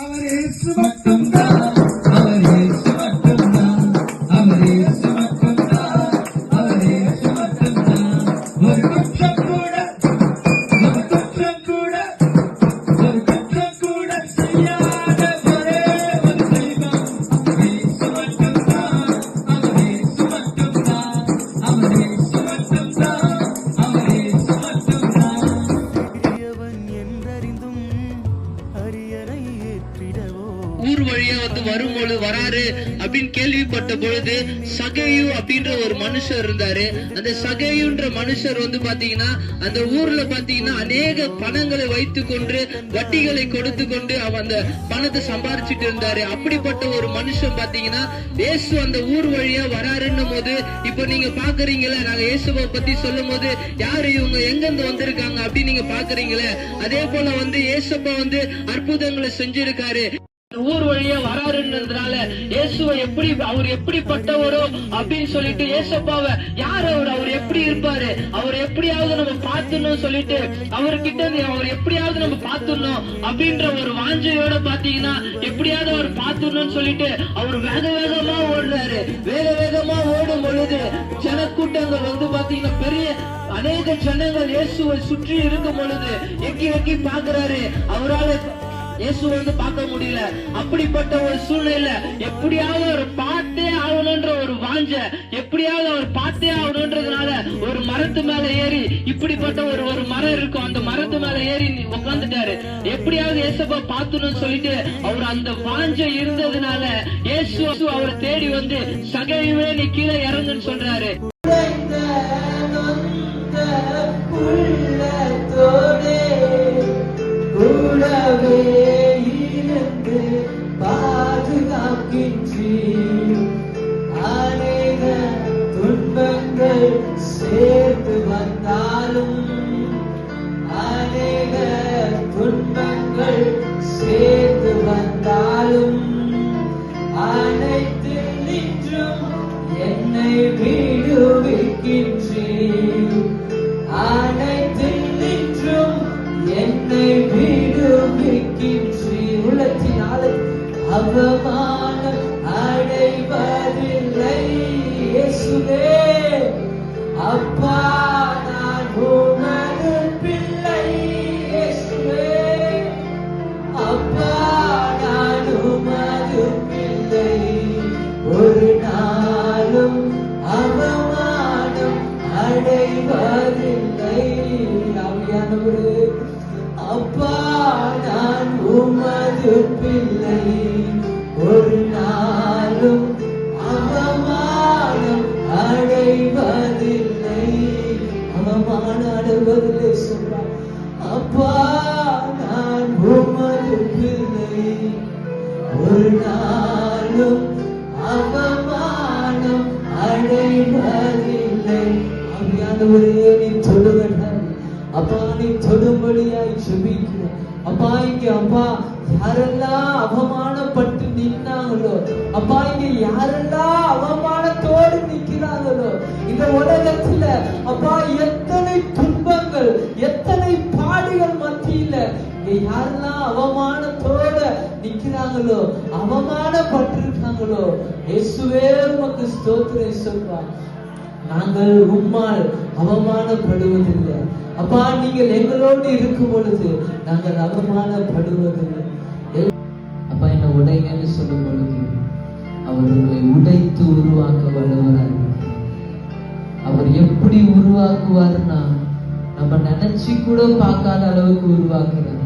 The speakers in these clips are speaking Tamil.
அவர் இயேசு மட்டும்தான், அவர் இயேசு மட்டும்தான், அவர் இயேசு மட்டும்தான், அவர் இயேசு மட்டும்தான். ஒரு குற்றம் கூட, ஒரு குற்றம் கூட, ஒரு குற்றம் கூட செய்யாத ஒரே ஒரு தெய்வம் இயேசு மட்டும்தான், அவர் இயேசு மட்டும்தான், அவர் இயேசு மட்டும்தான், அவர் இயேசு மட்டும்தான். ஊர் வழியா வரும்பொழுது வராரு அப்படின்னு கேள்விப்பட்ட பொழுது சகேயு அப்படின்ற ஒரு மனுஷர் இருந்தாரு. அந்த சகேயுன்ற மனுஷர் பாத்தீங்கன்னா அந்த ஊர்ல பாத்தீங்கன்னா அநேக பணங்களை வைத்து கொண்டு வட்டிகளை கொடுத்து கொண்டு அவன் அந்த பணத்தை சம்பாரிச்சுட்டு இருந்தாரு. அப்படிப்பட்ட ஒரு மனுஷன் பாத்தீங்கன்னா இயேசு அந்த ஊர் வழியா வராருன்னும் போது இப்ப நீங்க பாக்குறீங்களே, நாங்க இயேசுவை பத்தி சொல்லும் போது யாரு இவங்க எங்க இருந்து வந்திருக்காங்க அப்படின்னு நீங்க பாக்குறீங்களே, அதே போல இயேசுப்பா அற்புதங்களை செஞ்சிருக்காரு. ஊர் வழியா வராருன்றதுனால இயேசுவை அவர் எப்படிப்பட்டவரோ அப்படின்னு சொல்லிட்டு இயேசப்பாவை யார் அவர் எப்படி இருப்பாரு, அவர் எப்படியாவது நம்ம பார்த்துடணும் சொல்லிட்டு அவர்கிட்ட அவர் எப்படியாவது நம்ம பார்த்துடணும் அப்படின்ற ஒரு வாஞ்சையோட பாத்தீங்கன்னா எப்படியாவது அவர் பார்த்துடணும்னு சொல்லிட்டு அவர் வேக வேகமா ஓடுறாரு. வேக வேகமா ஓடும் பொழுது ஜனக்கூட்டங்கள் பாத்தீங்கன்னா பெரிய அநேக ஜனங்கள் இயேசுவை சுற்றி இருக்கும் பொழுது எக்கி பாக்குறாரு. அவரால் இயேசு பார்க்க முடியல. அப்படிப்பட்ட ஒரு சூழ்நிலை எப்படியாவது அவர் பார்த்தே ஆகணும்ன்ற ஒரு வாஞ்ச, எப்படியாவது அவர் பார்த்தே ஆகணும்ன்றதுனால ஒரு மரத்து மேல ஏறி, இப்படிப்பட்ட ஒரு மரம் இருக்கும், அந்த மரத்து மேல ஏறி உட்காந்துட்டாரு. எப்படியாவது இயேசுப்பா பார்த்துன்னு சொல்லிட்டு அவர் அந்த வாஞ்ச இருந்ததுனால இயேசு அவரை தேடி சகேயுவே நீ கீழே இறங்குன்னு சொல்றாரு. அநேக துன்பங்கள் சேர்த்து வந்தாலும், அநேக துன்பங்கள் சேர்த்து வந்தாலும், அனைத்தில் நின்றும் என்னை விடுவிக்கின்றேன், அனைத்தில் நின்றும் என்னை விடுவிக்கின்றேன். உள்ளத்தினாலே அவமானம் அடைவதில்லை இயேசுவே, அப்பா நான் உமது பிள்ளை இயேசுவே, அப்பா நான் உமது பிள்ளை. ஒரு நாளும் அவமானம் அடைவதில்லை. ஆவியானவரே, அப்பா நான் உமது பிள்ளை, ஒரு நாளும் அவமானம் அடைவதில்லை. அவமானம் அடைவதில்லை சொல்றார். அப்பா நான் உமது பிள்ளை, ஒரு நாளும் அவமானம் அடைவதில்லை. ஆவியானவரே நீ தொடுகிறார். அப்பா நீ தொடும்படியாய் ஜெபிக்கிறேன். அப்பா இங்க அப்பா யாரெல்லாம் அவமானப்பட்டு நின்னாங்களோ, அப்பா இங்க யாரெல்லாம் அவமானத்தோடு நிக்கிறாங்களோ, இந்த உலகத்துல அப்பா எத்தனை துன்பங்கள் எத்தனை பாடுகள் மத்தியில இங்க யாரெல்லாம் அவமானத்தோட நிக்கிறாங்களோ, அவமானப்பட்டிருக்காங்களோ, இயேசுவே உமக்கு ஸ்தோத்திரம் சொல்வா. நாங்கள் உம்மால் அவமானப்படுவதில்லை. அப்பா நீங்கள் எங்களோடு இருக்கும் பொழுது நாங்கள் அவமானப்படுவதில்லை. அப்பா என்ன உடைங்கன்னு சொல்லும் பொழுது அவர்களை உடைத்து உருவாக்க வல்லவராய். அவர் எப்படி உருவாக்குவார்னா நம்ம நினைச்சு கூட பார்க்காத அளவுக்கு உருவாக்குறார்.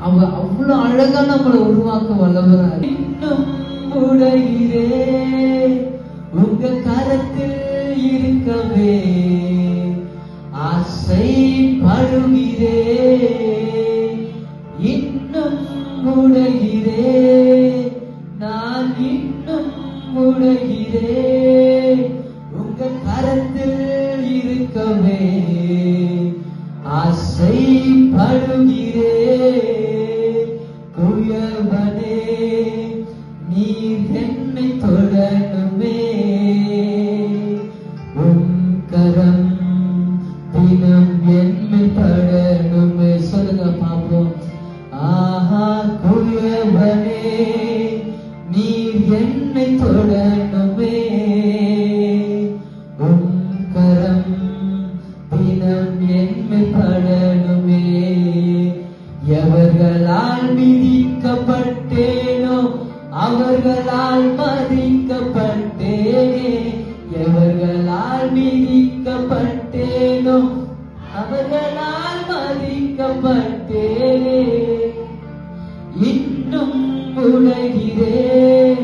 அவர் அவ்வளவு அழகா நம்மளை உருவாக்க வல்லவராய். இன்னும் உடைகிறே உங்க கரத்தில் இருக்கவே ஆசைப்படுகிறே, இன்னும் உடைகிறே நான் இன்னும் உடைகிறே உங்க கரத்தில் இருக்கவே ஆசைப்படுகிறே. குயவனே நீர் என்னை தொடணுமே, உன் கரம் தினம் என்னை படணுமே. சொல்லுங்க பாப்போம். ஆஹா குய தூயவனே நீர் என்னை தொடணுமே, உம் கரம் தினம் என்னை படணுமே. எவர்களால் மிதிக்கப்பட்டேனோ அவர்களால் மதிக்கப்பட்டேனே, எவர்களால் மிதிக்கப்பட்டேனோ அவர்களால் மதிக்கப்பட்டேனே. இன்னும் உடைகிறேன்,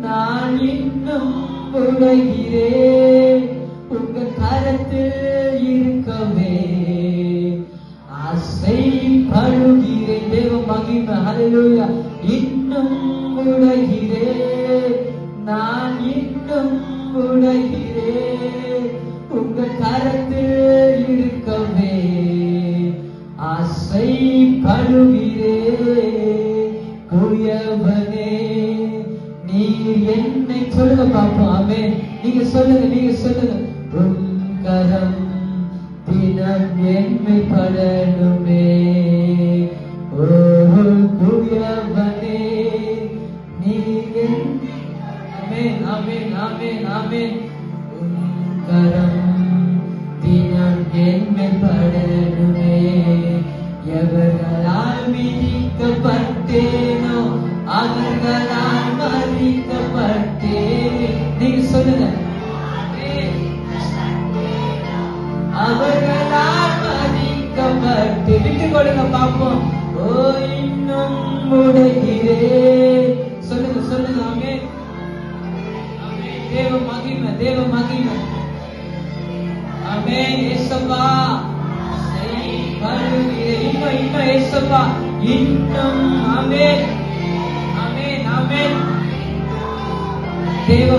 நான் இன்னும் உடைகிறேன், உங்கள் கரத்தில் இருக்கவே ஆசைப்படுகிறேன். தேவ மகிமை, ஹல்லேலூயா. இன்னும் உடைகிறேன், நான் இன்னும் உடைகிறேன், உங்கள் கரத்தில் இருக்கவே ஆசைப்படுகிறேன். தூயவனே நீர் என்னை சொல்லுங்க பாப்போம். ஆமென். நீங்க சொல்லுங்க. உம் கரம் தினம் என்னை படணுமே. ஓ தூயவனே நீர் ஆமென். உம் கரம் தினம் என்னை படணுமே. எவர்களால் மிதிக்கப்பட்டேனோ அவர்களால் மதிக்கப்பட்டேனே. நீங்க சொல்லுங்க. அவர்களால் மதிக்கப்பட்டு விட்டு கொடுங்க பார்ப்போம். ஓ இன்னும் உடைகிறேன். சொல்லுங்க. ஆமென். தேவ மகிமை. ஆமென். இயேசுவா இன்னும் இயேசுவா இன்னும். ஆமென். தேவ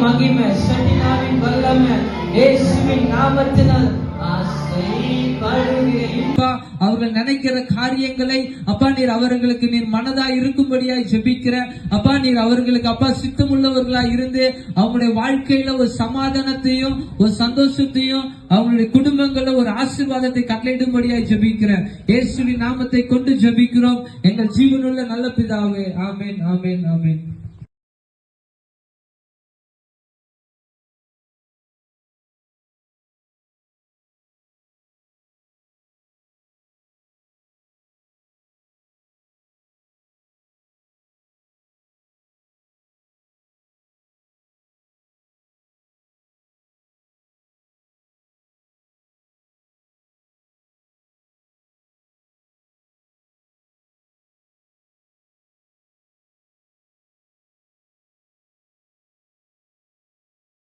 மகிமை சட்டினாவின் வல்லமை இயேசுவின் நாமத்தினால் ஆசைப்படுகிறேன். அவர்கள் நினைக்கிற காரியங்களை அப்பா நீர் அவர்களுக்கு நீர் மனதாய் இருக்கும்படியாய் ஜெபிக்கிற அப்பா நீர் அவர்களுக்கு அப்பா சித்தமுள்ளவர்களாய் இருந்து அவங்களுடைய வாழ்க்கையில ஒரு சமாதானத்தையும் ஒரு சந்தோஷத்தையும் அவங்களுடைய குடும்பங்கள்ல ஒரு ஆசீர்வாதத்தை கட்டளையிடும்படியாய் ஜெபிக்கிற இயேசுவின் நாமத்தை கொண்டு ஜெபிக்கிறோம் எங்கள் ஜீவனுள்ள நல்ல பிதாவே. ஆமென்.